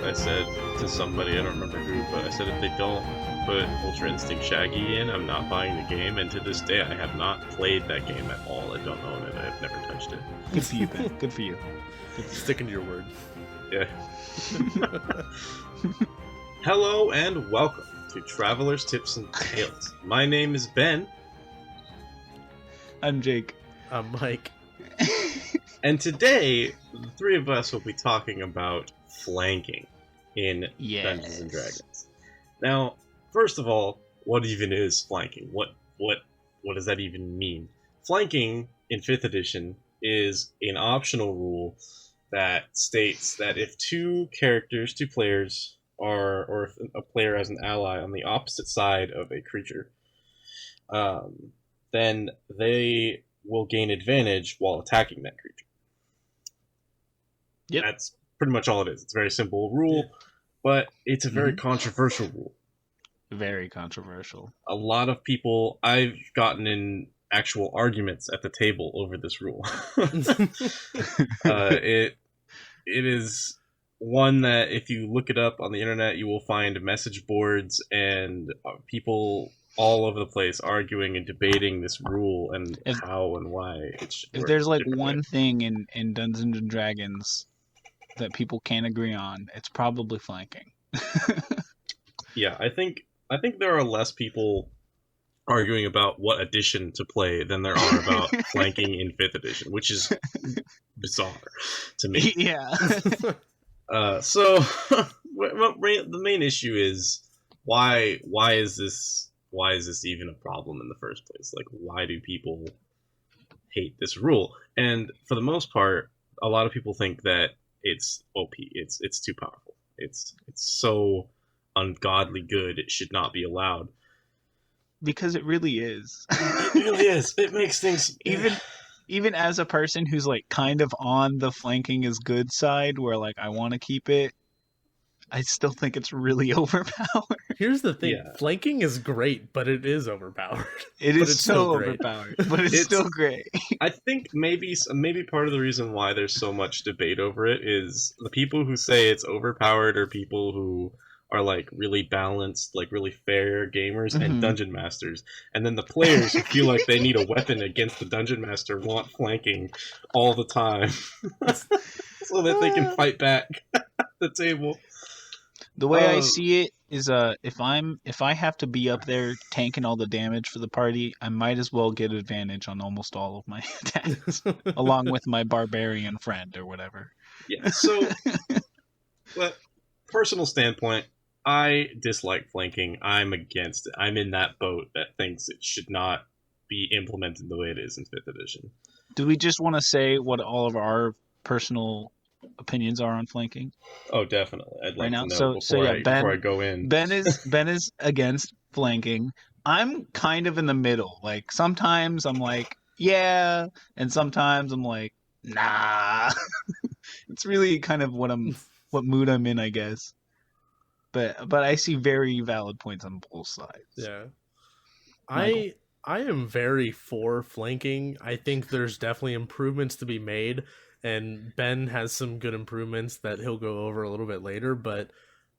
I said to somebody, I don't remember who, but I said if they don't put Ultra Instinct Shaggy in, I'm not buying the game. And to this day, I have not played that game at all. I don't own it. I've never touched it. Good for you, Ben. Good for you. Sticking to your word. Yeah. Hello and welcome to Traveler's Tips and Tales. My name is Ben. I'm Jake. I'm Mike. And today, the three of us will be talking about flanking in Dungeons and Dragons. Now, first of all, what even is flanking? What does that even mean? Flanking in 5th edition is an optional rule that states that if two players or if a player has an ally on the opposite side of a creature, then they will gain advantage while attacking that creature. Yep. That's pretty much all it is. It's a very simple rule, but it's a very controversial rule. Very controversial. A lot of people, I've gotten in actual arguments at the table over this rule. It is one that if you look it up on the internet, you will find message boards and people all over the place arguing and debating this rule and how and why it should If work there's like differently. one thing in Dungeons and Dragons that people can't agree on, it's probably flanking. Yeah, I think there are less people arguing about what edition to play than there are about flanking in 5th edition, which is bizarre to me. Yeah. So the main issue is why is this even a problem in the first place? Like, why do people hate this rule? And for the most part, a lot of people think that it's OP. It's too powerful. It's so ungodly good. It should not be allowed. Because it really is. It really is. It makes things even as a person who's like kind of on the flanking is good side, where like I want to keep it, I still think it's really overpowered. Here's the thing: flanking is great, but it is overpowered. It is so overpowered, but it's still great. I think maybe part of the reason why there's so much debate over it is the people who say it's overpowered are people who are like really balanced, like really fair gamers and dungeon masters, and then the players who feel like they need a weapon against the dungeon master want flanking all the time so that they can fight back at the table. The way I see it is, if I have to be up there tanking all the damage for the party, I might as well get advantage on almost all of my attacks, along with my barbarian friend or whatever. Yeah. So, but personal standpoint, I dislike flanking. I'm against it. I'm in that boat that thinks it should not be implemented the way it is in 5th edition. Do we just want to say what all of our personal opinions are on flanking? Oh, definitely. I'd like to know before I go in. Ben is against flanking. I'm kind of in the middle. Like sometimes I'm like, yeah, and sometimes I'm like, nah. It's really kind of what mood I'm in, I guess. But I see very valid points on both sides. Yeah. Michael? I am very for flanking. I think there's definitely improvements to be made, and Ben has some good improvements that he'll go over a little bit later, but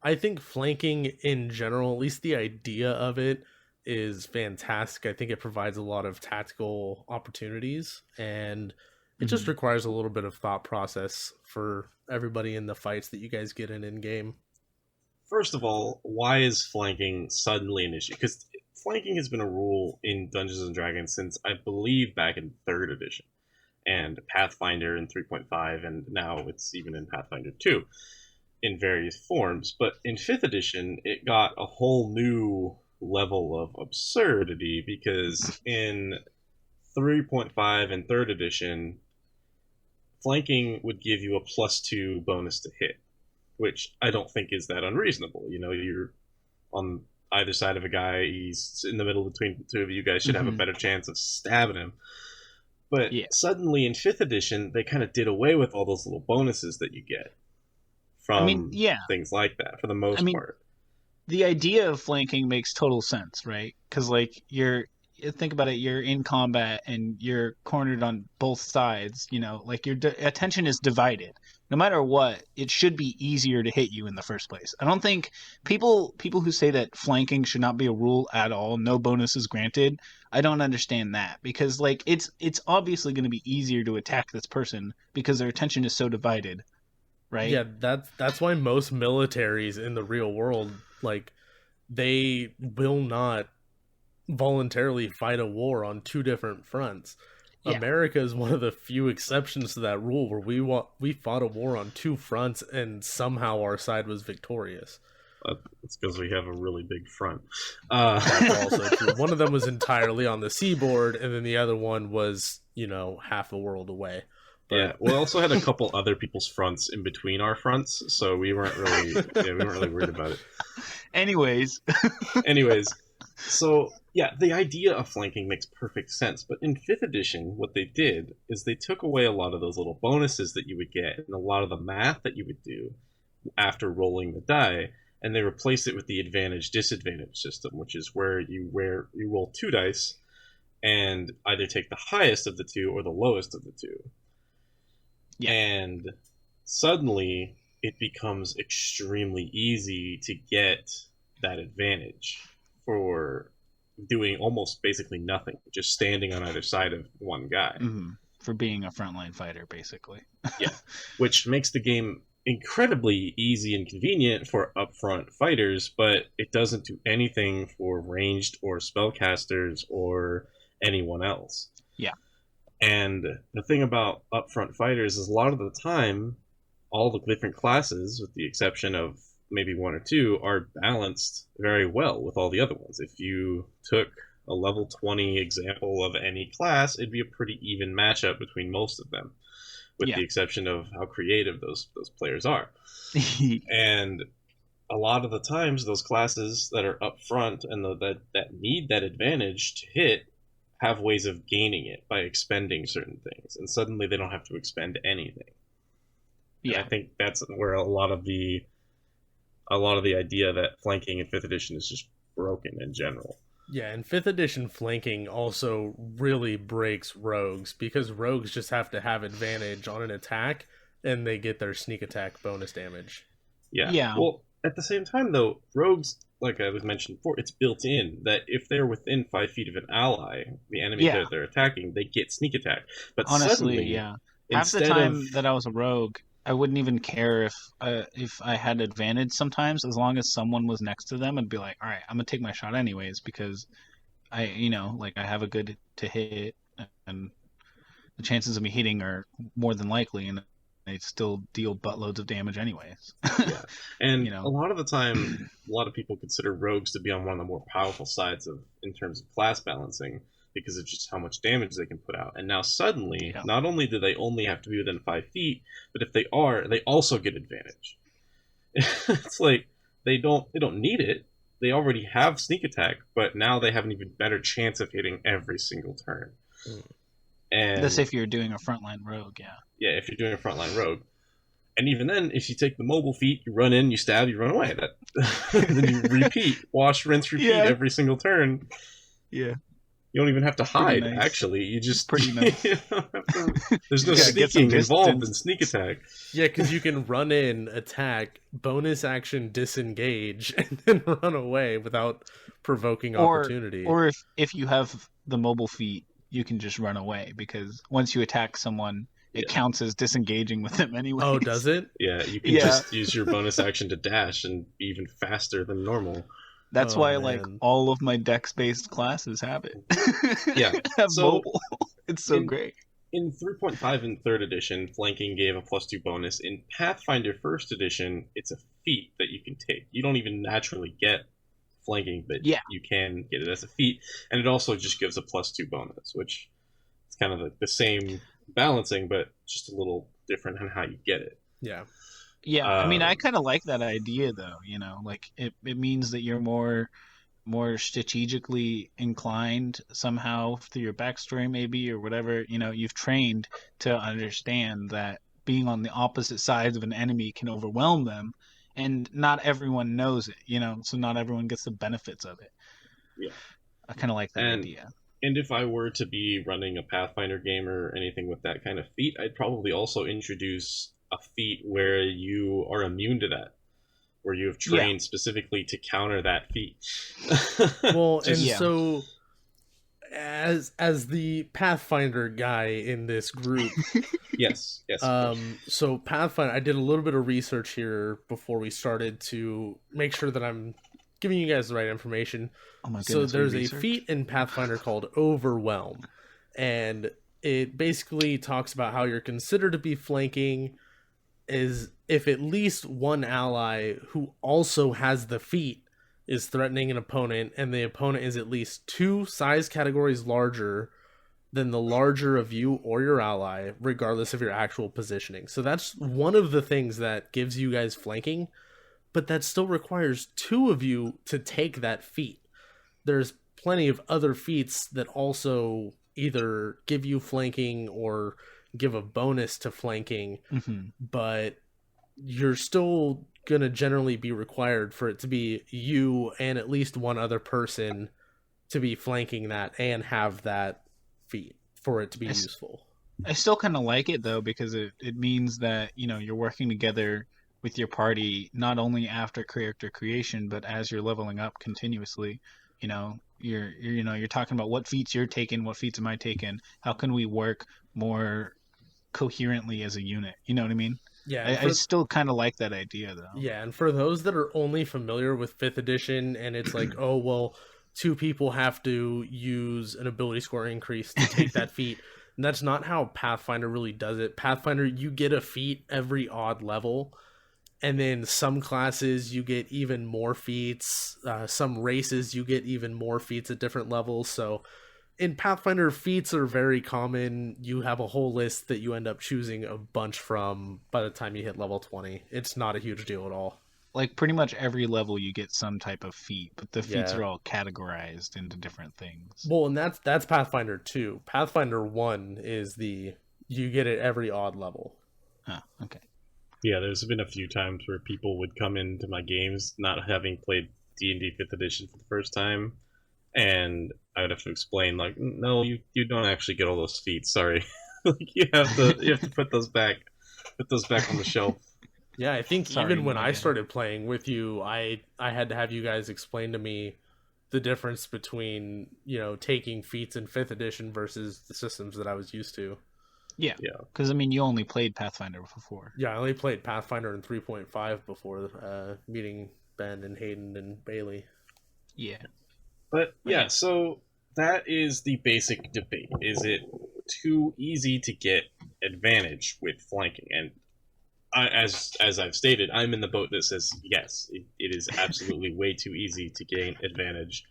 I think flanking in general, at least the idea of it, is fantastic. I think it provides a lot of tactical opportunities, and it just requires a little bit of thought process for everybody in the fights that you guys get in game. First of all, why is flanking suddenly an issue? Because flanking has been a rule in Dungeons and Dragons since, I believe, back in 3rd edition. And Pathfinder in 3.5, and now it's even in Pathfinder 2 in various forms. But in 5th edition, it got a whole new level of absurdity, because in 3.5 and 3rd edition, flanking would give you a +2 bonus to hit, which I don't think is that unreasonable. You know, you're on either side of a guy, he's in the middle between the two of you guys should have a better chance of stabbing him. But suddenly in 5th edition, they kind of did away with all those little bonuses that you get from things like that, for the most part. The idea of flanking makes total sense, right? Because like think about it, you're in combat and you're cornered on both sides, you know, like your attention is divided. No matter what, it should be easier to hit you in the first place. I don't think people who say that flanking should not be a rule at all, no bonuses granted, I don't understand that, because like it's obviously going to be easier to attack this person because their attention is so divided, right? Yeah, that's why most militaries in the real world, like, they will not voluntarily fight a war on two different fronts. Yeah. America is one of the few exceptions to that rule where we fought a war on two fronts and somehow our side was victorious. It's because we have a really big front. That's also true. One of them was entirely on the seaboard, and then the other one was, you know, half a world away. But... yeah, we also had a couple other people's fronts in between our fronts, so we weren't really worried about it. Anyways, so yeah, the idea of flanking makes perfect sense, but in 5th edition, what they did is they took away a lot of those little bonuses that you would get and a lot of the math that you would do after rolling the die, and they replaced it with the advantage-disadvantage system, which is where you roll 2 dice and either take the highest of the 2 or the lowest of the 2. Yeah. And suddenly it becomes extremely easy to get that advantage for doing almost basically nothing, just standing on either side of one guy. Mm-hmm. For being a frontline fighter, basically. Yeah, which makes the game incredibly easy and convenient for upfront fighters, but it doesn't do anything for ranged or spellcasters or anyone else. Yeah. And the thing about upfront fighters is a lot of the time, all the different classes, with the exception of maybe 1 or 2, are balanced very well with all the other ones. If you took a level 20 example of any class, it'd be a pretty even matchup between most of them, with the exception of how creative those players are. And a lot of the times, those classes that are up front and that need that advantage to hit have ways of gaining it by expending certain things, and suddenly they don't have to expend anything. Yeah, and I think that's where a lot of the idea that flanking in 5th edition is just broken in general. Yeah, and 5th edition flanking also really breaks rogues, because rogues just have to have advantage on an attack, and they get their sneak attack bonus damage. Yeah. Well, at the same time, though, rogues, like I was mentioned before, it's built in that if they're within 5 feet of an ally, the enemy that they're attacking, they get sneak attack. But honestly, suddenly, half the time that I was a rogue, I wouldn't even care if I had advantage sometimes, as long as someone was next to them. I'd be like, all right, I'm gonna take my shot anyways, because I have a good to hit, and the chances of me hitting are more than likely, and I still deal buttloads of damage anyways. Yeah, and a lot of the time, a lot of people consider rogues to be on one of the more powerful sides in terms of class balancing, because of just how much damage they can put out. And now suddenly, not only do they only have to be within 5 feet, but if they are, they also get advantage. It's like they don't need it. They already have sneak attack, but now they have an even better chance of hitting every single turn. And that's if you're doing a frontline rogue, yeah, if you're doing a frontline rogue. And even then, if you take the mobile feat, you run in, you stab, you run away. Then you repeat, wash, rinse, repeat every single turn. Yeah. You don't even have to hide, nice. Actually. You just... Pretty nice. There's no sneaking involved in sneak attack. Yeah, because you can run in, attack, bonus action disengage, and then run away without provoking opportunity. Or if you have the mobile feat, you can just run away, because once you attack someone, it counts as disengaging with them anyway. Oh, does it? Yeah, you can just use your bonus action to dash and be even faster than normal. That's why, like, all of my dex-based classes have it. Yeah. Have mobile. It's so great. In 3.5 in 3rd edition, flanking gave a +2 bonus. In Pathfinder 1st edition, it's a feat that you can take. You don't even naturally get flanking, but you can get it as a feat. And it also just gives a +2 bonus, which is kind of the same balancing, but just a little different on how you get it. Yeah. Yeah, I mean, I kind of like that idea, though. Like it means that you're more strategically inclined somehow through your backstory, maybe, or whatever. You've trained to understand that being on the opposite sides of an enemy can overwhelm them, and not everyone knows it. So not everyone gets the benefits of it. Yeah, I kind of like that idea. And if I were to be running a Pathfinder game or anything with that kind of feat, I'd probably also introduce a feat where you are immune to that, where you have trained specifically to counter that feat. Well, and Yeah. so as the Pathfinder guy in this group, yes, of course. so Pathfinder, I did a little bit of research here before we started to make sure that I'm giving you guys the right information. Oh my So goodness. there's a feat in Pathfinder called Overwhelm, and it basically talks about how you're considered to be flanking is if at least one ally who also has the feat is threatening an opponent, and the opponent is at least 2 size categories larger than the larger of you or your ally, regardless of your actual positioning. So that's one of the things that gives you guys flanking, but that still requires 2 of you to take that feat. There's plenty of other feats that also either give you flanking or give a bonus to flanking, but you're still going to generally be required for it to be you and at least one other person to be flanking that and have that feat for it to be useful. I still kind of like it though, because it means that, you know, you're working together with your party not only after character creation, but as you're leveling up continuously. You know, you're talking about what feats you're taking, what feats am I taking, how can we work more coherently as a unit, you know what I mean? Yeah, I still kind of like that idea though. Yeah, and for those that are only familiar with 5th edition and it's like, oh well, 2 people have to use an ability score increase to take that feat. And that's not how Pathfinder really does it. Pathfinder, you get a feat every odd level, and then some classes you get even more feats. Some races you get even more feats at different levels. So in Pathfinder, feats are very common. You have a whole list that you end up choosing a bunch from by the time you hit level 20. It's not a huge deal at all. Like pretty much every level you get some type of feat, but the feats are all categorized into different things. Well, and that's Pathfinder 2. Pathfinder 1 is you get it every odd level. Oh, okay. Yeah, there's been a few times where people would come into my games not having played D&D 5th edition for the first time, and I would have to explain, like, no, you don't actually get all those feats, sorry. you have to put those back on the shelf. Yeah, I think even when I started playing with you, I had to have you guys explain to me the difference between, you know, taking feats in 5th edition versus the systems that I was used to. Yeah. Because, I mean, you only played Pathfinder before. Yeah, I only played Pathfinder in 3.5 before meeting Ben and Hayden and Bailey. Yeah. But, yeah, so that is the basic debate. Is it too easy to get advantage with flanking? And as I've stated, I'm in the boat that says, yes, it is absolutely way too easy to gain advantage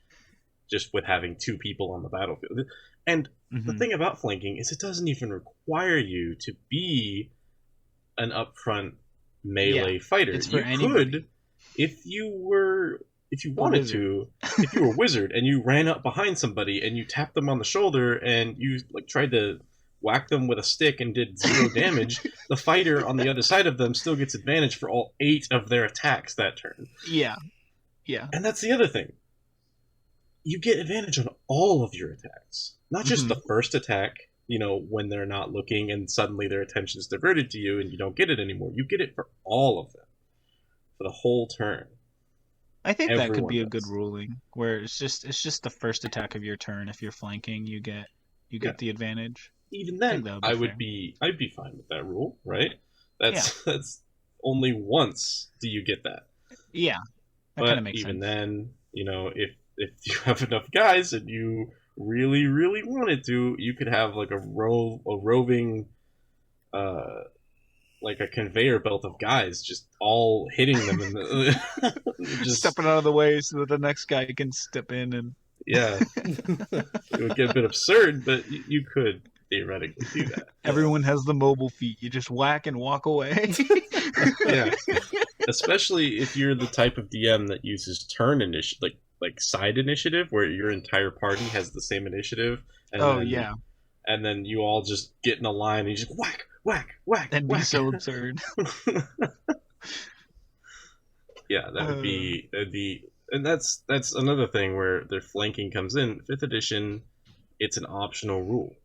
just with having 2 people on the battlefield. And the thing about flanking is it doesn't even require you to be an upfront melee fighter. It's for you anybody. could, if you wanted to, if you were a wizard and you ran up behind somebody and you tapped them on the shoulder and you like tried to whack them with a stick and did 0 damage, the fighter on the other side of them still gets advantage for all 8 of their attacks that turn. Yeah. And that's the other thing. You get advantage on all of your attacks. Not just the first attack, you know, when they're not looking and suddenly their attention's diverted to you and you don't get it anymore. You get it for all of them. For the whole turn. I think that could be a good ruling, where it's just the first attack of your turn. If you're flanking, you get the advantage. Even then, I'd be fine with that rule, right? That's only once do you get that. Yeah, that kind of makes sense. Even then, you know, if you have enough guys and you really, really wanted to, you could have like a roving, like a conveyor belt of guys just all hitting them and just stepping out of the way so that the next guy can step in and it would get a bit absurd, but you could theoretically do that. Everyone has the mobile feat. You just whack and walk away. Yeah, especially if you're the type of DM that uses turn initiative, like side initiative, where your entire party has the same initiative. And and then you all just get in a line and you just whack, whack, whack. That'd be so absurd. Yeah, that would be and that's another thing where their flanking comes in. 5th edition, it's an optional rule.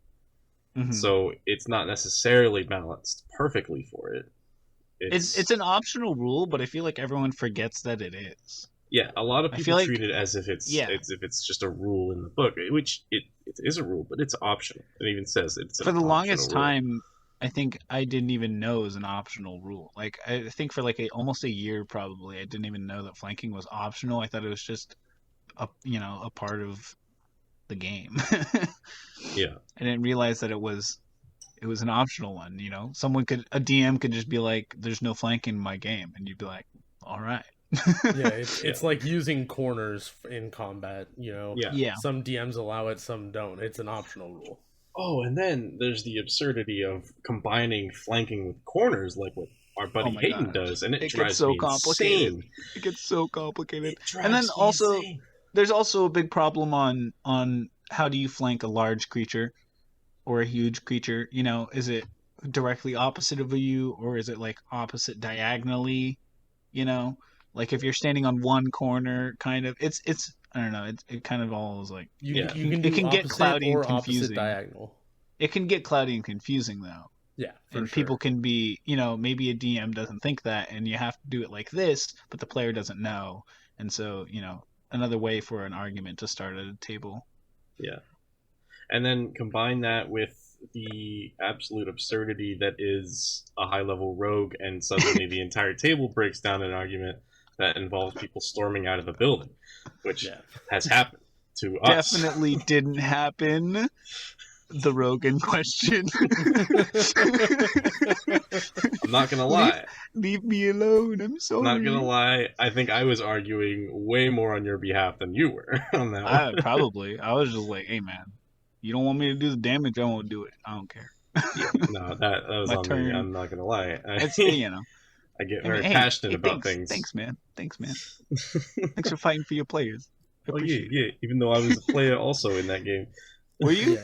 Mhm. So it's not necessarily balanced perfectly for it. It's an optional rule, but I feel like everyone forgets that it is. Yeah, a lot of I people feel like- treat it as if it's just a rule in the book, which it is a rule, but it's optional. It even says it's an For the longest optional rule. time, I think I didn't even know it was an optional rule. Like I think for like almost a year probably, I didn't even know that flanking was optional. I thought it was just a part of the game. Yeah. I didn't realize that it was an optional one. A DM could just be like, "There's no flanking in my game," and you'd be like, "All right." Yeah, it's like using corners in combat. Yeah. Some DMs allow it, some don't. It's an optional rule. Oh, and then there's the absurdity of combining flanking with corners, like what our buddy my Hayden gosh. does, and it It drives gets so me complicated. insane. It gets so complicated. It drives And then me also, insane. there's also a big problem on how do you flank a large creature or a huge creature? Is it directly opposite of you, or is it like opposite diagonally? Like if you're standing on one corner, kind of. It's I don't know. It kind of all is like You can it do can get opposite cloudy and or opposite confusing. diagonal. It can get cloudy and confusing though. Yeah, for And sure. people can be, maybe a DM doesn't think that, and you have to do it like this, but the player doesn't know, and so another way for an argument to start at a table. Yeah. And then combine that with the absolute absurdity that is a high-level rogue, and suddenly the entire table breaks down an argument that involves people storming out of a building, which has happened to us. Definitely didn't happen. The rogue in question. I'm not gonna lie. Leave me alone. I'm sorry. Not gonna lie. I think I was arguing way more on your behalf than you were on that one. Probably. I was just like, hey man, you don't want me to do the damage, I won't do it. I don't care. No, that was My on turn. me. I'm not gonna lie. It's I get very passionate about things. Thanks, man. Thanks for fighting for your players. I Oh appreciate it. yeah. Even though I was a player also in that game. Were you?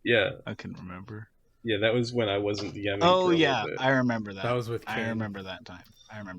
Yeah. I can remember. Yeah, that was when I wasn't DMing. Oh for a yeah, little bit. I remember that. That was with I King. remember that time.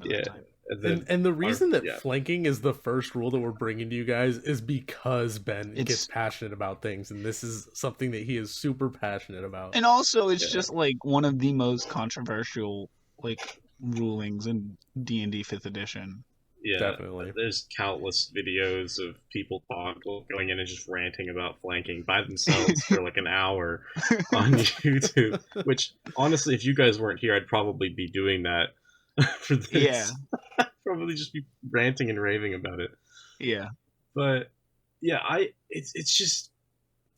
Yeah. That time. And the reason that yeah. flanking is the first rule that we're bringing to you guys is because Ben gets passionate about things, and this is something that he is super passionate about. And also, it's just like one of the most controversial like rulings in D&D 5th edition. Yeah, definitely. There's countless videos of people going in and just ranting about flanking by themselves for like an hour on YouTube. Which, honestly, if you guys weren't here, I'd probably be doing that for this. Yeah. Probably just be ranting and raving about it. Yeah. But yeah,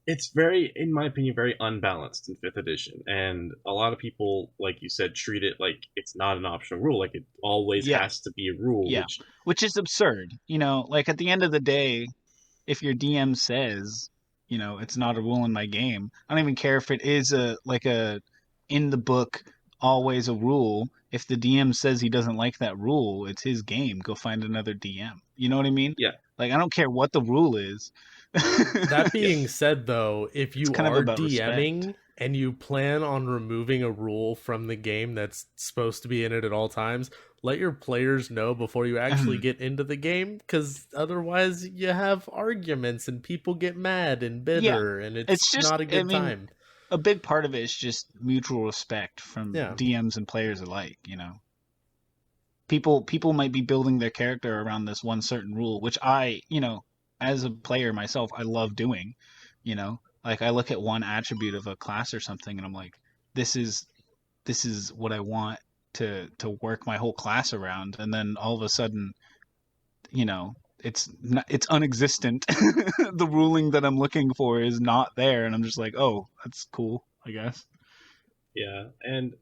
it's very, in my opinion, very unbalanced in 5th edition, and a lot of people, like you said, treat it like it's not an optional rule, like it always has to be a rule. Yeah, which is absurd. Like at the end of the day, if your DM says, it's not a rule in my game, I don't even care if it is a in the book always a rule. If the DM says he doesn't like that rule, it's his game. Go find another DM. You know what I mean? Yeah. Like I don't care what the rule is. That being said, though, if you kind of are about DMing respect. and you plan on removing a rule from the game that's supposed to be in it at all times, let your players know before you actually get into the game, because otherwise you have arguments and people get mad and bitter, and it's just not a good time. A big part of it is just mutual respect from DMs and players alike. People might be building their character around this one certain rule, which I, as a player myself, I love doing. Like I look at one attribute of a class or something, and I'm like, this is what I want to work my whole class around, and then all of a sudden, it's unexistent. The ruling that I'm looking for is not there, and I'm just like, oh, that's cool, I guess. Yeah, and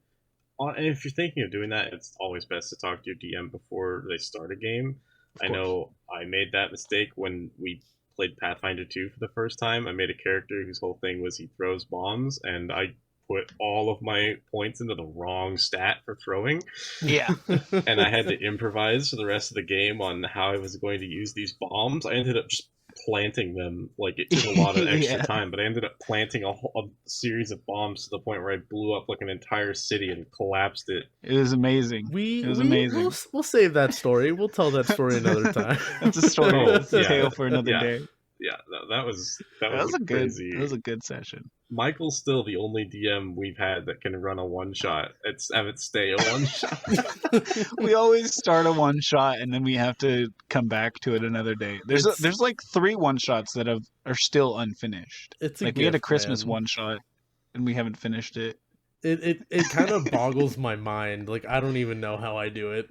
if you're thinking of doing that, it's always best to talk to your DM before they start a game. I know I made that mistake when we played Pathfinder 2 for the first time. I made a character whose whole thing was he throws bombs, and I put all of my points into the wrong stat for throwing. Yeah. And I had to improvise for the rest of the game on how I was going to use these bombs. I ended up just planting them. Like, it took a lot of extra time, but I ended up planting a series of bombs to the point where I blew up like an entire city and collapsed it. It was amazing. It was amazing. We'll save that story. We'll tell that story another time. That's a story. It's a tale for another day. Yeah, that was a good crazy. that was a good session. Michael's still the only DM we've had that can run a one shot. Have it stay a one shot. We always start a one shot and then we have to come back to it another day. There's like 3 one shots that are still unfinished. It's like we had a Christmas one shot and we haven't finished it. It kind of boggles my mind. Like I don't even know how I do it.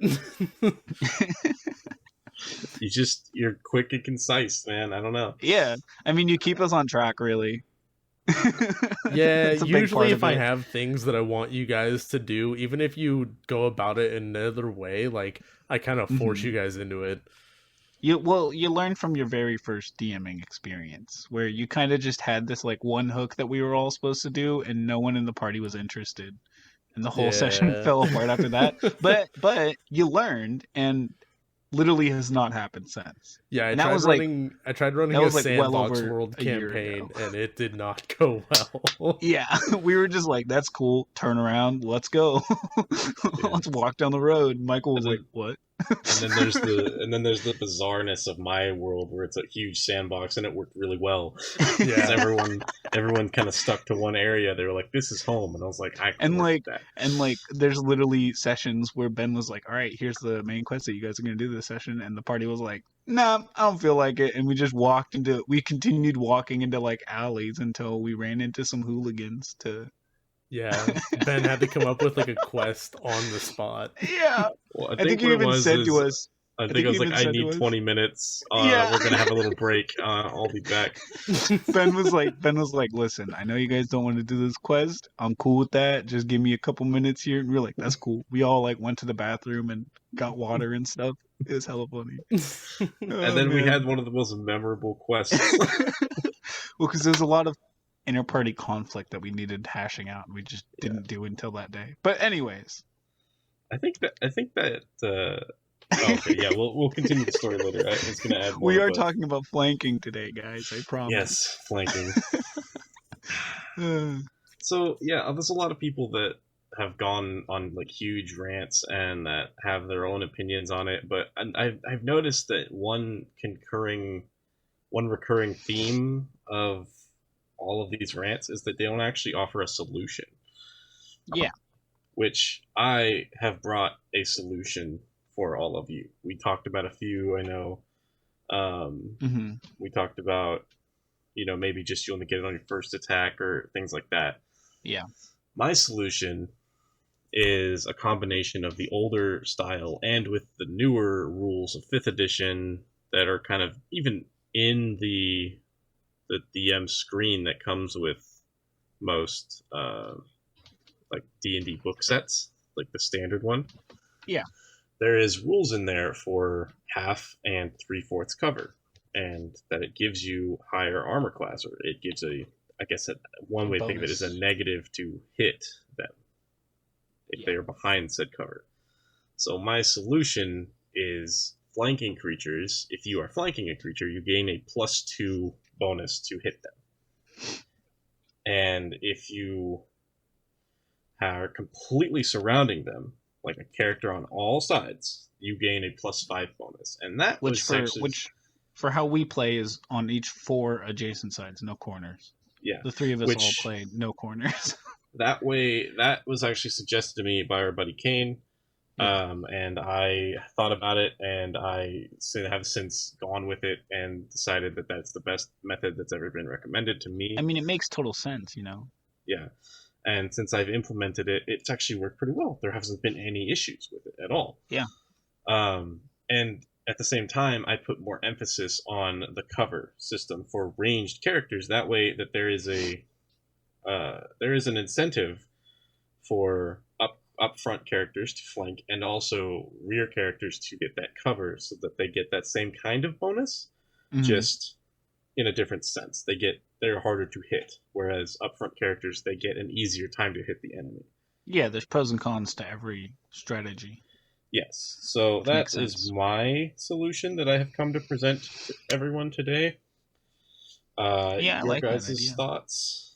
You're quick and concise, man. I don't know. Yeah, I mean, you keep us on track, really. Yeah, usually if I have things that I want you guys to do, even if you go about it another way, like I kind of force you guys into it. You learn from your very first DMing experience, where you kind of just had this like one hook that we were all supposed to do, and no one in the party was interested, and the whole session fell apart after that. But you learned, and literally has not happened since. Yeah, I tried running a Sandbox World campaign, and it did not go well. Yeah, we were just like, that's cool, turn around, let's go. Let's walk down the road. Michael was like, what? And then there's the bizarreness of my world where it's a huge sandbox and it worked really well. Yeah, everyone kind of stuck to one area. They were like, "This is home," and I was like, there's literally sessions where Ben was like, "All right, here's the main quest that you guys are gonna do this session," and the party was like, "Nah, I don't feel like it," and we continued walking into like alleys until we ran into some hooligans to. Yeah, Ben had to come up with like a quest on the spot. Yeah, well, I think you even said to us. I think I was like, I need 20 minutes. We're gonna have a little break. I'll be back. Ben was like, listen, I know you guys don't want to do this quest. I'm cool with that. Just give me a couple minutes here. And we were like, that's cool. We all like went to the bathroom and got water and stuff. It was hella funny. And then we had one of the most memorable quests. Well, because there's a lot of inter-party conflict that we needed hashing out, and we just didn't do until that day. But anyways, I think that. Okay, yeah, we'll continue the story later. I was going to add more. We are talking about flanking today, guys. I promise. Yes, flanking. So yeah, there's a lot of people that have gone on like huge rants and that have their own opinions on it, but I've noticed that one recurring theme of all of these rants is that they don't actually offer a solution. Yeah. Which I have brought a solution for all of you. We talked about a few, I know. We talked about, maybe just you only get it on your first attack or things like that. Yeah. My solution is a combination of the older style and with the newer rules of 5th edition that are kind of even in the DM screen that comes with most like D&D book sets, like the standard one. Yeah. There is rules in there for half and 3/4 cover, and that it gives you higher armor class, or it gives one way to think of it is a negative to hit them if they are behind said cover. So my solution is flanking creatures. If you are flanking a creature, you gain a +2 bonus to hit them. And if you are completely surrounding them, like a character on all sides, you gain a +5 bonus. And that which for how we play is on each 4 adjacent sides, no corners. Yeah. The 3 of us all play no corners. That way, that was actually suggested to me by our buddy Kane. And I thought about it, and I have since gone with it and decided that that's the best method that's ever been recommended to me. I mean, it makes total sense, Yeah. And since I've implemented it, it's actually worked pretty well. There hasn't been any issues with it at all. Yeah. And at the same time, I put more emphasis on the cover system for ranged characters. That way that there is an incentive for upfront characters to flank and also rear characters to get that cover so that they get that same kind of bonus, just in a different sense. They're harder to hit, whereas upfront characters, they get an easier time to hit the enemy. Yeah, there's pros and cons to every strategy. Yes, so that is my solution that I have come to present to everyone today. I like that idea. Thoughts?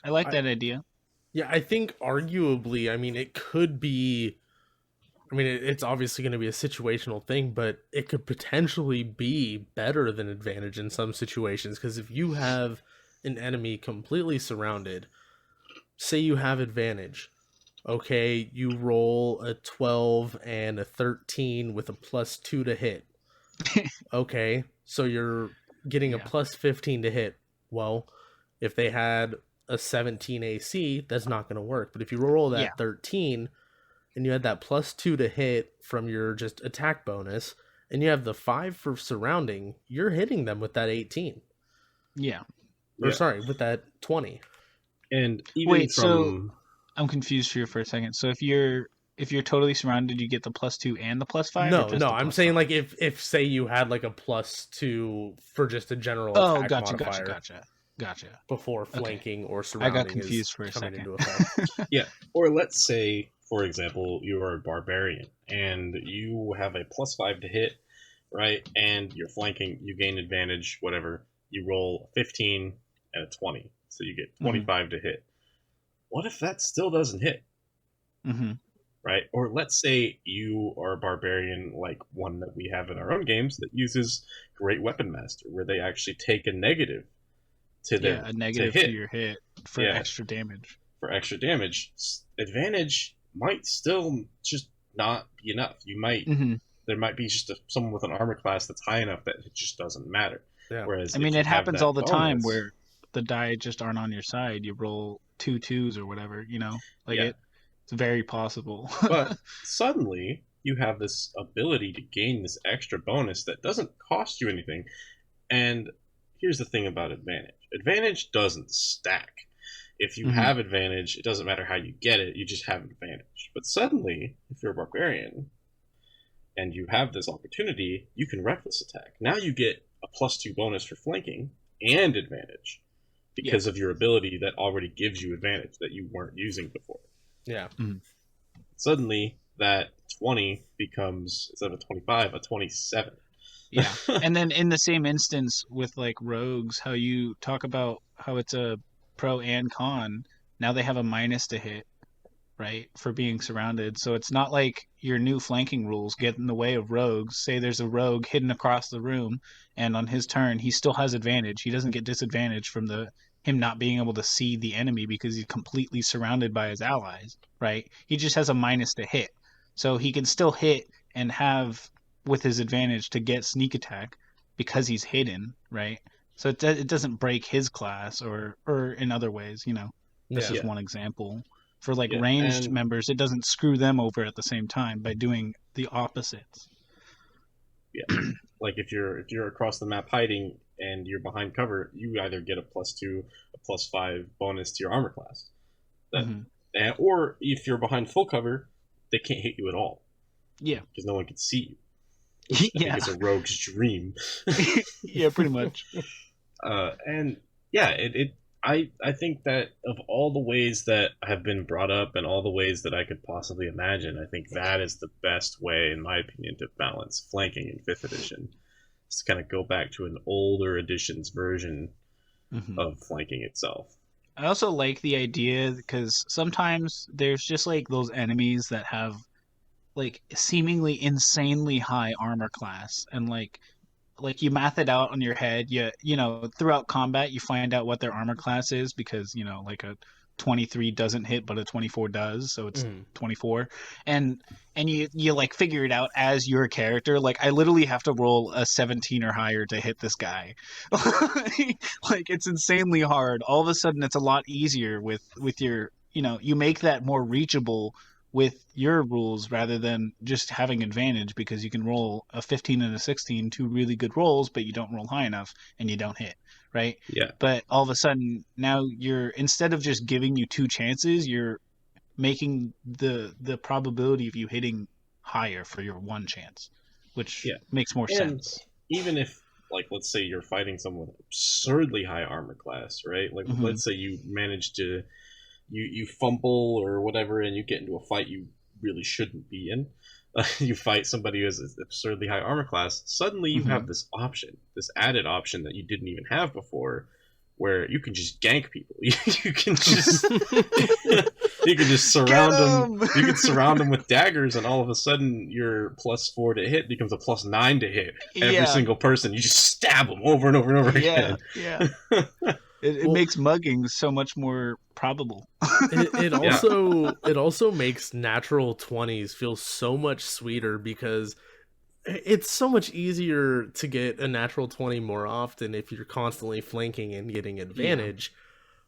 I like that idea. Yeah, I think arguably, it could be I mean, it's obviously going to be a situational thing, but it could potentially be better than advantage in some situations. Because if you have an enemy completely surrounded, say you have advantage, okay, you roll a 12 and a 13 with a +2 to hit. Okay, so you're getting a +15 to hit. Well, if they had a 17 AC, that's not going to work. But if you roll that 13 and you had that +2 to hit from your just attack bonus, and you have the 5 for surrounding, you're hitting them with that 18. Yeah. Or sorry, with that 20. And even so I'm confused here for a second. So if you're totally surrounded, you get the +2 and the +5? No, I'm saying like if say you had like a +2 for just a general attack modifier. Gotcha. Before flanking or surrounding. I got confused for a second. Into effect. Yeah. Or let's say, for example, you are a barbarian and you have a +5 to hit, right? And you're flanking, you gain advantage, whatever. You roll 15 and a 20. So you get 25 to hit. What if that still doesn't hit? Mm-hmm. Right? Or let's say you are a barbarian like one that we have in our own games that uses Great Weapon Master, where they actually take a negative to their a negative to your hit for extra damage. For extra damage, advantage might still just not be enough. You might there might be just someone with an armor class that's high enough that it just doesn't matter. Yeah. Whereas I mean, it happens all the time where the die just aren't on your side. You roll 2 2s or whatever, it's very possible. But suddenly you have this ability to gain this extra bonus that doesn't cost you anything. And here's the thing about advantage. Advantage doesn't stack. If you have advantage, it doesn't matter how you get it, you just have advantage. But suddenly, if you're a barbarian and you have this opportunity, you can reckless attack. Now you get a +2 bonus for flanking and advantage because of your ability that already gives you advantage that you weren't using before. Yeah. Suddenly, that 20 becomes, instead of a 25, a 27. Yeah. And then in the same instance with like rogues, how you talk about how it's a pro and con, now they have a minus to hit, right, for being surrounded. So it's not like your new flanking rules get in the way of rogues. Say there's a rogue hidden across the room, and on his turn he still has advantage. He doesn't get disadvantage from him not being able to see the enemy because he's completely surrounded by his allies, right? He just has a minus to hit. So he can still hit and have with his advantage to get sneak attack because he's hidden, right? So it doesn't break his class or in other ways, That's just one example. For like ranged members, it doesn't screw them over at the same time by doing the opposites. Yeah. Like if you're across the map hiding and you're behind cover, you either get a +2, a +5 bonus to your armor class. Or if you're behind full cover, they can't hit you at all. Yeah. Because no one can see you. I think it's a rogue's dream. Yeah, pretty much. I think that of all the ways that have been brought up and all the ways that I could possibly imagine, I think that is the best way, in my opinion, to balance flanking in 5th edition. Is to kind of go back to an older edition's version of flanking itself. I also like the idea because sometimes there's just like those enemies that have like seemingly insanely high armor class, and like you math it out on your head. Throughout combat you find out what their armor class is because like a 23 doesn't hit but a 24 does, so it's 24, and you like figure it out as your character. Like I literally have to roll a 17 or higher to hit this guy. Like it's insanely hard. All of a sudden it's a lot easier with your you make that more reachable with your rules rather than just having advantage because you can roll a 15 and a 16, 2 really good rolls, but you don't roll high enough and you don't hit, right? Yeah. But all of a sudden now instead of just giving you 2 chances, you're making the probability of you hitting higher for your 1 chance, which makes more sense. Even if, like, let's say you're fighting someone with absurdly high armor class, right? Like, let's say you manage to you fumble or whatever and you get into a fight you really shouldn't be in. You fight somebody who has an absurdly high armor class. Suddenly you have this option, this added option that you didn't even have before, where you can just gank people. You can just you can just surround them. You can surround them with daggers, and all of a sudden your +4 to hit becomes a +9 to hit. Every single person, you just stab them over and over and over again. Yeah. It makes mugging so much more probable. It also makes natural 20s feel so much sweeter, because it's so much easier to get a natural 20 more often if you're constantly flanking and getting advantage.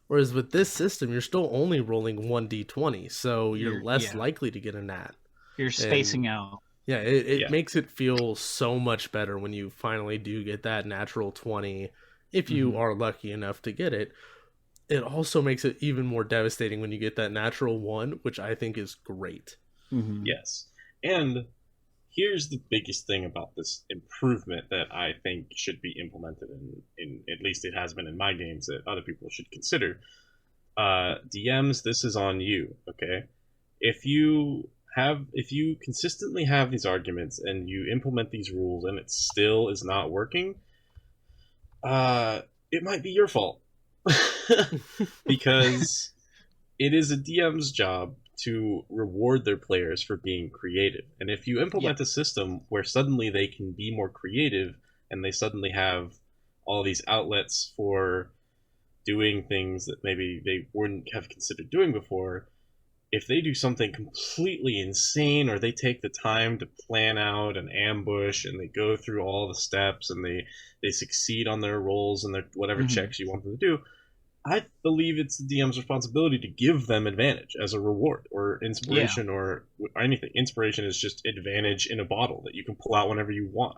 Whereas with this system, you're still only rolling 1d20, so you're less likely to get a nat. You're spacing out. Yeah, it makes it feel so much better when you finally do get that natural 20, if you are lucky enough to get it. It also makes it even more devastating when you get that natural 1, which I think is great. Yes. And here's the biggest thing about this improvement that I think should be implemented in at least it has been in my games, that other people should consider. DMs, this is on you, okay? If you consistently have these arguments and you implement these rules and it still is not working, it might be your fault. Because it is a DM's job to reward their players for being creative. And if you implement a system where suddenly they can be more creative and they suddenly have all these outlets for doing things that maybe they wouldn't have considered doing before, if they do something completely insane, or they take the time to plan out an ambush and they go through all the steps and they succeed on their rolls and their whatever checks you want them to do, I believe it's the DM's responsibility to give them advantage as a reward or inspiration or anything. Inspiration is just advantage in a bottle that you can pull out whenever you want.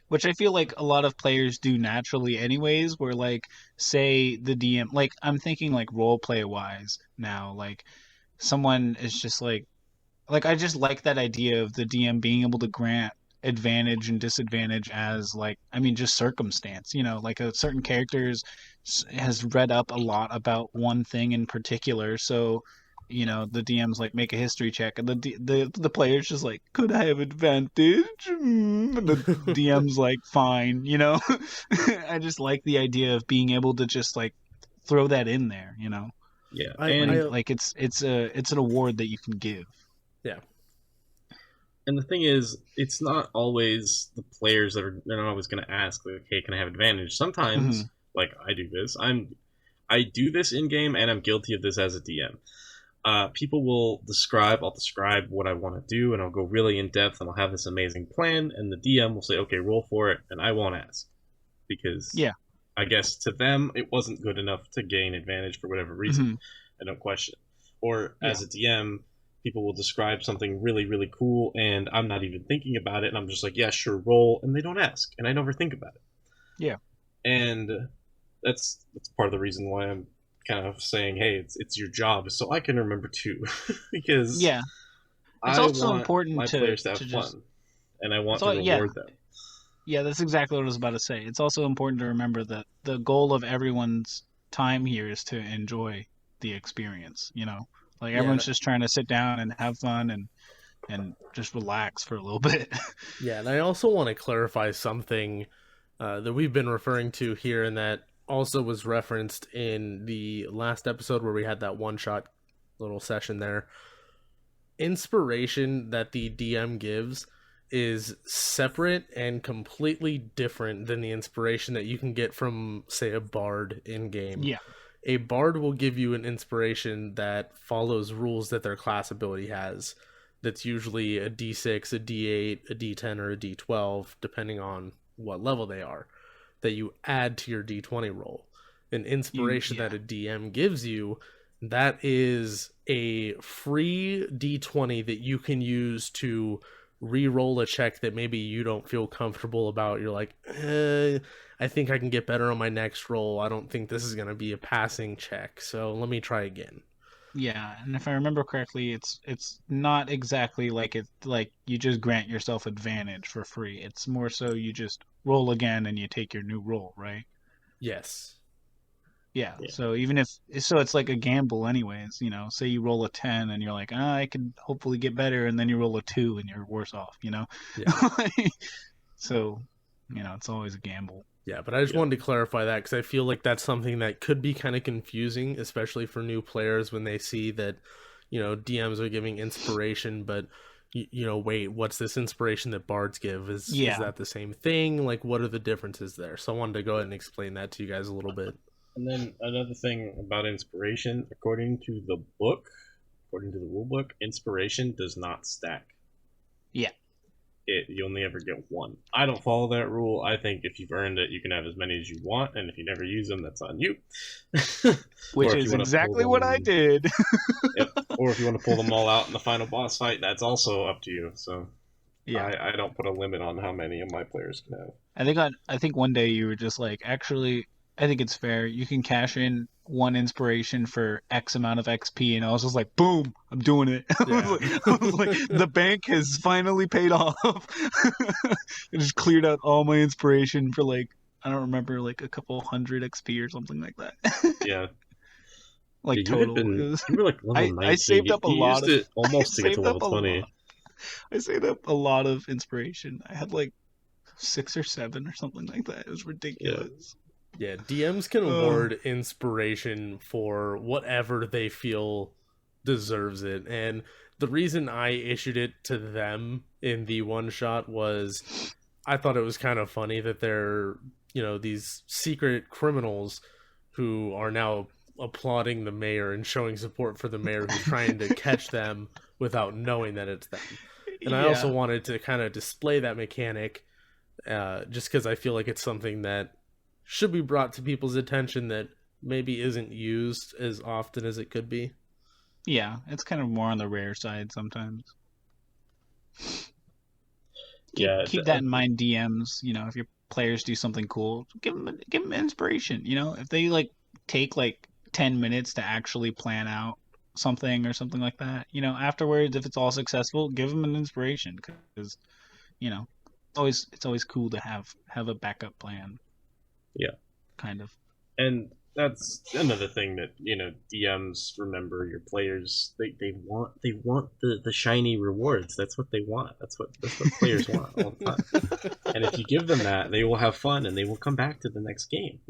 Which I feel like a lot of players do naturally anyways, where like, say the DM, like I'm thinking like role play wise now, like someone is just like I just like that idea of the DM being able to grant advantage and disadvantage as like, I mean, just circumstance, like a certain character has read up a lot about one thing in particular, so the DM's like, make a history check, and the player's just like, could I have advantage? And the DM's like, fine. I just like the idea of being able to just like throw that in there. Yeah, and like it's an award that you can give. Yeah. And the thing is, it's not always the players they're not always going to ask, like, hey, can I have advantage? Sometimes, like I do this, I do this in game, and I'm guilty of this as a DM. People will I'll describe what I want to do, and I'll go really in depth, and I'll have this amazing plan, and the DM will say, okay, roll for it, and I won't ask. Because I guess to them, it wasn't good enough to gain advantage for whatever reason. I don't question it. Or as a DM, people will describe something really, really cool, and I'm not even thinking about it, and I'm just like, yeah, sure, roll, and they don't ask, and I never think about it. Yeah. And that's part of the reason why I'm kind of saying, hey, it's your job, so I can remember too. Because it's also important my players to have fun, and I want to reward them. Yeah, that's exactly what I was about to say. It's also important to remember that the goal of everyone's time here is to enjoy the experience, Like everyone's just trying to sit down and have fun and just relax for a little bit. Yeah, and I also want to clarify something that we've been referring to here, and that also was referenced in the last episode where we had that one-shot little session there. Inspiration that the DM gives is separate and completely different than the inspiration that you can get from, say, a bard in-game. Yeah. A bard will give you an inspiration that follows rules that their class ability has. That's usually a D6, a D8, a D10, or a D12, depending on what level they are, that you add to your D20 roll. An inspiration that a DM gives you, that is a free D20 that you can use to re-roll a check that maybe you don't feel comfortable about. You're like, I think I can get better on my next roll. I don't think this is going to be a passing check, so let me try again. Yeah, and if I remember correctly, it's not exactly like you just grant yourself advantage for free. It's more so you just roll again and you take your new roll, right? Yes. Yeah. So it's like a gamble anyways, say you roll a 10 and you're like, I could hopefully get better, and then you roll a 2 and you're worse off, Yeah. So, it's always a gamble. Yeah, but I just wanted to clarify that because I feel like that's something that could be kind of confusing, especially for new players when they see that, DMs are giving inspiration, but wait, what's this inspiration that bards give? Is that the same thing? Like, what are the differences there? So I wanted to go ahead and explain that to you guys a little bit. And then another thing about inspiration, according to the rule book, inspiration does not stack. Yeah. You only ever get one. I don't follow that rule. I think if you've earned it, you can have as many as you want, and if you never use them, that's on you. Which is exactly what I did. Yep. Or if you want to pull them all out in the final boss fight, that's also up to you. So yeah, I don't put a limit on how many of my players can have. I think one day you were just like, actually, I think it's fair. You can cash in one inspiration for X amount of XP, and I was just like, boom, I'm doing it. Yeah. I was like, the bank has finally paid off. I just cleared out all my inspiration for like, I don't remember, like a couple hundred XP or something like that. Yeah. Like total. You were like level 19. I saved up a lot of it almost to get to level 20. I saved up a lot of inspiration. I had like 6 or 7 or something like that. It was ridiculous. Yeah, DMs can award inspiration for whatever they feel deserves it. And the reason I issued it to them in the one shot was I thought it was kind of funny that they're, these secret criminals who are now applauding the mayor and showing support for the mayor who's trying to catch them without knowing that it's them. And I also wanted to kind of display that mechanic just because I feel like it's something that should be brought to people's attention that maybe isn't used as often as it could be. Yeah, it's kind of more on the rare side sometimes. Keep that in mind, DMs. If your players do something cool, give them inspiration. If they take 10 minutes to actually plan out something or something like that, afterwards, if it's all successful, give them an inspiration because it's always cool to have a backup plan. Yeah, kind of. And that's another thing that DMs remember your players. They want the shiny rewards. That's what they want. That's what players want all the time. And if you give them that, they will have fun and they will come back to the next game.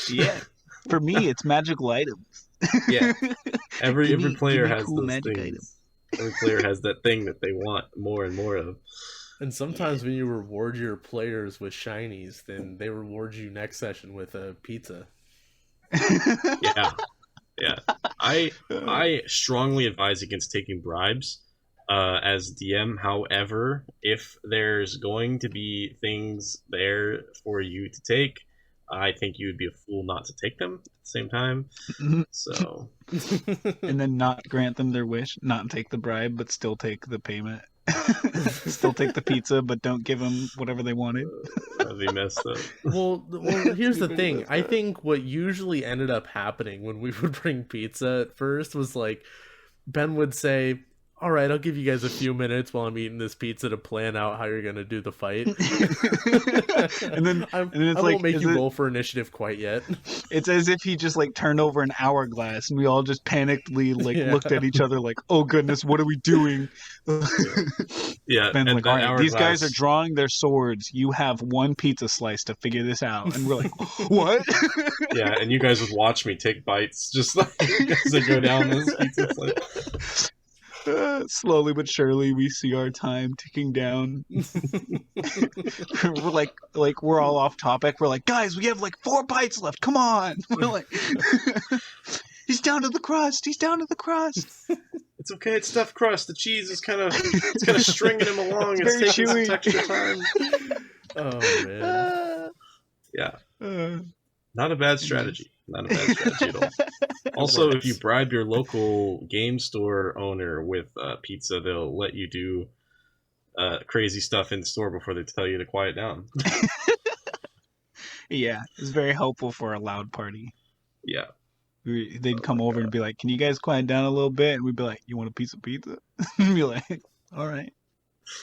Yeah, for me, it's magical items. Yeah, every player has cool those magic things. items. Every player has that thing that they want more and more of. And sometimes when you reward your players with shinies, then they reward you next session with a pizza. Yeah. I strongly advise against taking bribes as DM. However, if there's going to be things there for you to take, I think you would be a fool not to take them at the same time. So, and then not grant them their wish, not take the bribe, but still take the payment. Still take the pizza, but don't give them whatever they wanted. That'd be messed up. Well, here's the thing. I think what usually ended up happening when we would bring pizza at first was like Ben would say, all right, I'll give you guys a few minutes while I'm eating this pizza to plan out how you're going to do the fight. and then I won't make you roll for initiative quite yet. It's as if he just turned over an hourglass and we all just panickedly looked at each other like, oh goodness, what are we doing? Yeah. Ben's like, all right, these guys are drawing their swords. You have one pizza slice to figure this out. And we're like, what? Yeah, and you guys would watch me take bites just as I go down this pizza slice. Slowly but surely, we see our time ticking down. We're like we're all off topic. We're like, guys, we have 4 bites left. Come on. We're like, he's down to the crust. He's down to the crust. It's okay. It's stuffed crust. The cheese is kind of stringing him along. It's taking some extra time. Oh man. Yeah. Not a bad strategy. Not a bad strategy at all. Also, if you bribe your local game store owner with pizza, they'll let you do crazy stuff in the store before they tell you to quiet down. Yeah, it's very helpful for a loud party. Yeah. They'd come over and be like, can you guys quiet down a little bit? And we'd be like, you want a piece of pizza? And be like, all right,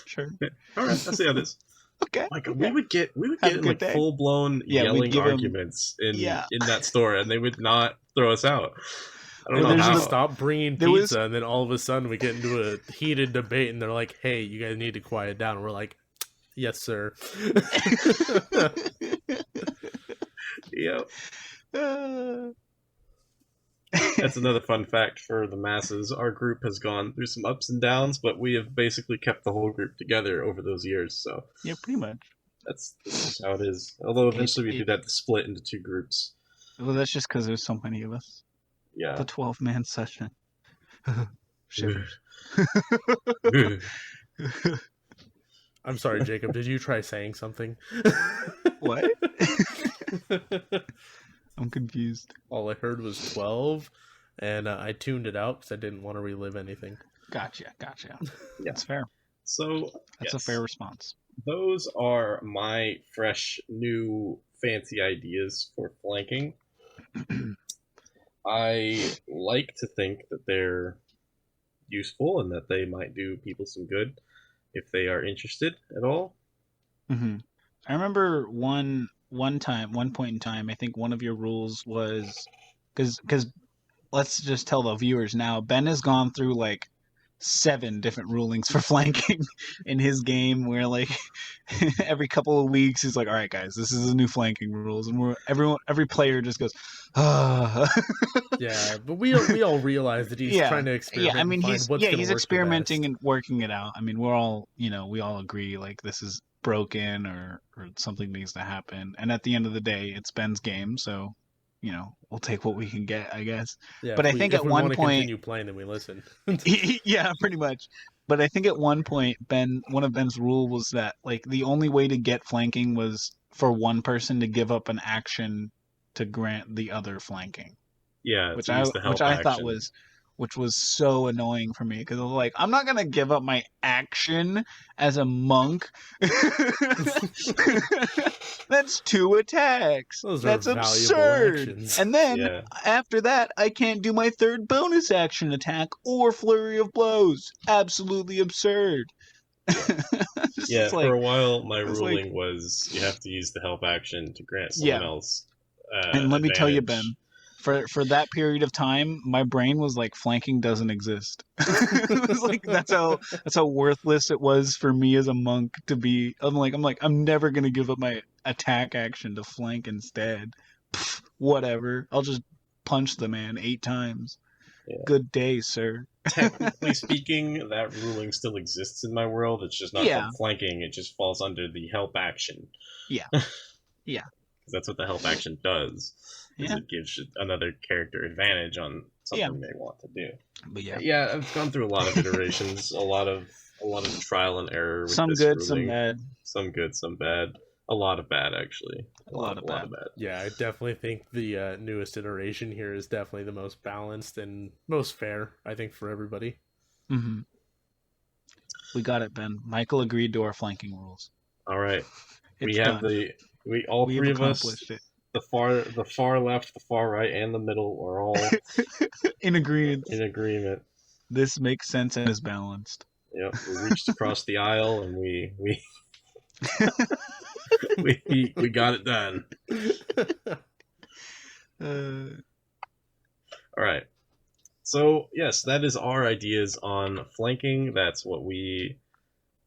sure. All right, I'll see how this. Okay. We would get in full blown yelling arguments in that store, and they would not throw us out. I don't know how. Stop bringing pizza, and then all of a sudden we get into a heated debate, and they're like, "Hey, you guys need to quiet down." And we're like, "Yes, sir." Yep. That's another fun fact for the masses. Our group has gone through some ups and downs, but we have basically kept the whole group together over those years. So Yeah, pretty much. that's how it is. Although eventually we did have to split into two groups. Well, that's just because there's so many of us. Yeah. The 12-man session. Shivers. I'm sorry, Jacob. Did you try saying something? What? I'm confused. All I heard was 12, and I tuned it out because I didn't want to relive anything. Gotcha. Yeah. That's fair. So That's a fair response. Those are my fresh, new, fancy ideas for flanking. I like to think that they're useful and that they might do people some good if they are interested at all. Mm-hmm. I remember one point in time, I think one of your rules was because let's just tell the viewers now, Ben has gone through like 7 different rulings for flanking in his game, where like every couple of weeks he's like, all right guys, this is the new flanking rules, and every player just goes Yeah, but we all realize that he's trying to experiment. Yeah, I mean he's experimenting and and working it out. I mean, we're all, we all agree like this is broken or something needs to happen, and at the end of the day it's Ben's game, so we'll take what we can get, I guess. Yeah, but I think at one point, continue playing, then we listen. Yeah, pretty much. But I think at one point, one of Ben's rule was that like the only way to get flanking was for one person to give up an action to grant the other flanking. Yeah, which I thought was so annoying for me, because I was like, I'm not gonna give up my action as a monk. That's 2 attacks. That's absurd. Actions. And then after that, I can't do my 3rd bonus action attack or flurry of blows. Absolutely absurd. Yeah, for a while my ruling was you have to use the help action to grant someone else. And let me tell you, Ben, advantage. for that period of time, my brain was like, flanking doesn't exist. It was like that's how worthless it was for me as a monk to be. I'm never gonna give up my attack action to flank instead. Pfft, whatever. I'll just punch the man 8 times. Yeah. Good day, sir. Technically speaking, that ruling still exists in my world. It's just not called flanking. It just falls under the help action. Yeah. Yeah. That's what the help action does. It gives another character advantage on something they want to do. But yeah, I've gone through a lot of iterations, a lot of trial and error. With some this good, ruling. some bad. Some good, some bad. A lot of bad, actually. A lot of bad. Yeah, I definitely think the newest iteration here is definitely the most balanced and most fair, I think, for everybody. Mm-hmm. We got it, Ben. Michael agreed to our flanking rules. All right. All three of us, the far left, the far right, and the middle are all in agreement. This makes sense and is balanced. Yep, we reached across the aisle and we we got it done. All right. So yes, that is our ideas on flanking. That's what we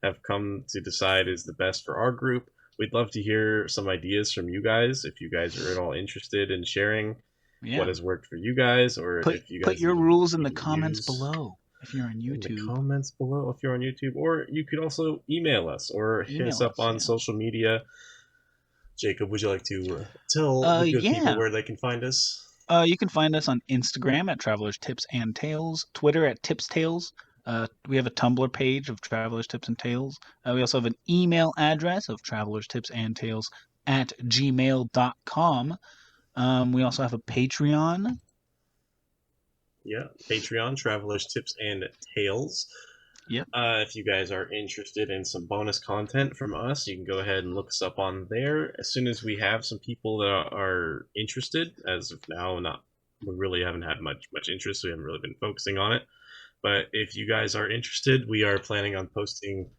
have come to decide is the best for our group. We'd love to hear some ideas from you guys if you guys are at all interested in sharing what has worked for you guys, or if you guys put your rules in the comments below if you're on YouTube. In the comments below if you're on YouTube, or you could also email us or hit us up on social media. Jacob, would you like to tell the good people where they can find us? You can find us on Instagram at Travelers Tips and Tales, Twitter at Tips Tales. We have a Tumblr page of Travelers Tips and Tales. We also have an email address of travelerstipsandtales@gmail.com. We also have a Patreon. Yeah, Patreon, Travelers Tips and Tales. Yep. If you guys are interested in some bonus content from us, you can go ahead and look us up on there. As soon as we have some people that are interested, as of now, we really haven't had much interest. We haven't really been focusing on it. But if you guys are interested, we are planning on posting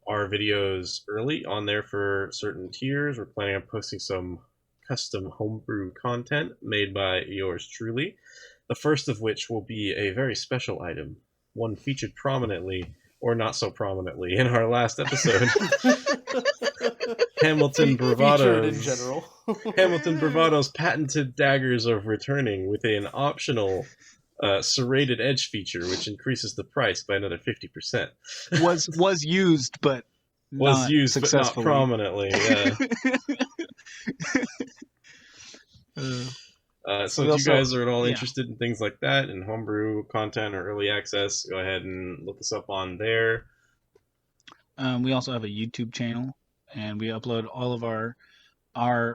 our videos early on there for certain tiers. We're planning on posting some custom homebrew content made by yours truly. The first of which will be a very special item, one featured prominently or not so prominently in our last episode. Hamilton Featured in Bravado's general. Hamilton Bravado's patented daggers of returning with an optional serrated edge feature, which increases the price by another 50%. Was used, but Was not used, but not successfully. prominently. Yeah. So if you guys are at all interested in things like that, in homebrew content or early access, go ahead and look us up on there. We also have a YouTube channel, and we upload all of our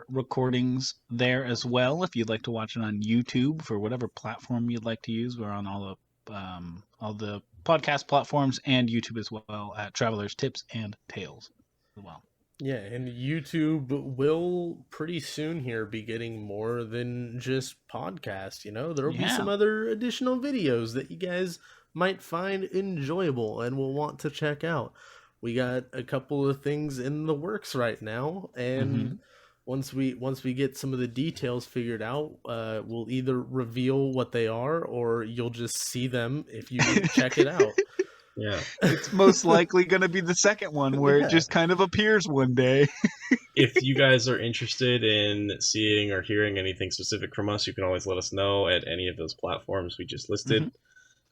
recordings there as well. If you'd like to watch it on YouTube for whatever platform you'd like to use, we're on all the podcast platforms and YouTube as well at Travelers Tips and Tales as well. Yeah, and YouTube will pretty soon here be getting more than just podcasts. There'll be some other additional videos that you guys might find enjoyable and will want to check out. We got a couple of things in the works right now, and once we get some of the details figured out, we'll either reveal what they are, or you'll just see them if you check it out. Yeah, it's most likely going to be the second one where it just kind of appears one day. If you guys are interested in seeing or hearing anything specific from us, you can always let us know at any of those platforms we just listed.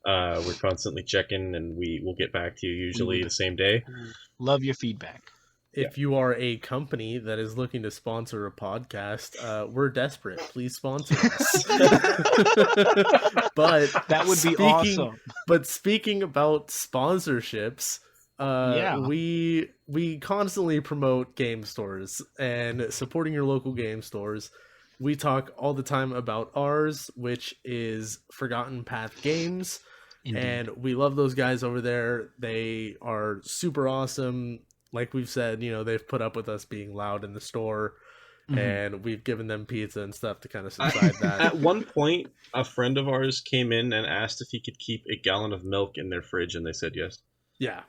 We're constantly checking, and we will get back to you usually the same day. Love your feedback. If you are a company that is looking to sponsor a podcast, we're desperate. Please sponsor us. But that would be awesome. But speaking about sponsorships, we constantly promote game stores and supporting your local game stores. We talk all the time about ours, which is Forgotten Path Games. Indeed. And we love those guys over there. They are super awesome. Like we've said, they've put up with us being loud in the store, and we've given them pizza and stuff to kind of subside that. At one point, a friend of ours came in and asked if he could keep a gallon of milk in their fridge, and they said yes. Yeah.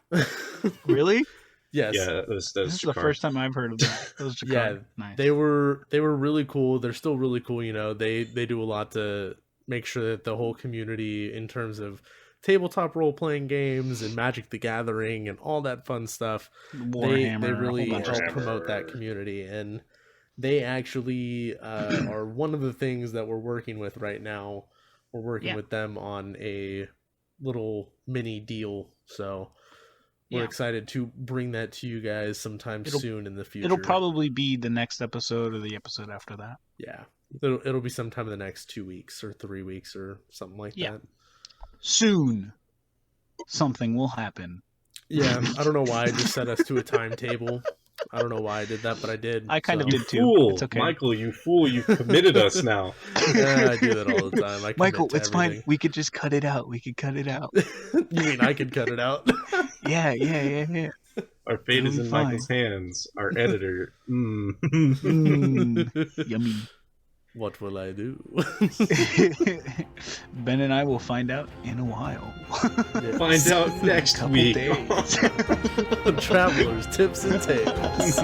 Really? Yes. Yeah, that was this is the first time I've heard of that. That was yeah, nice. They were really cool. They're still really cool. They do a lot to make sure that the whole community, in terms of tabletop role-playing games and Magic the Gathering and all that fun stuff, they really help promote that community. And they actually are one of the things that we're working with right now. We're working with them on a little mini deal, so we're excited to bring that to you guys sometime soon in the future. It'll probably be the next episode or the episode after that. Yeah, it'll be sometime in the next 2 weeks or 3 weeks or something like that. Soon, something will happen. Yeah, I don't know why I just set us to a timetable. I don't know why I did that, but I did. I kind of did too. Fool. It's okay. Michael, you fool! You've committed us now. Yeah, I do that all the time. Michael, it's fine. We could just cut it out. You mean I could cut it out? Yeah. Our fate is in Michael's hands. Our editor. Yummy. What will I do? Ben and I will find out in a while. Find out next week. Travelers, Tips and Tales.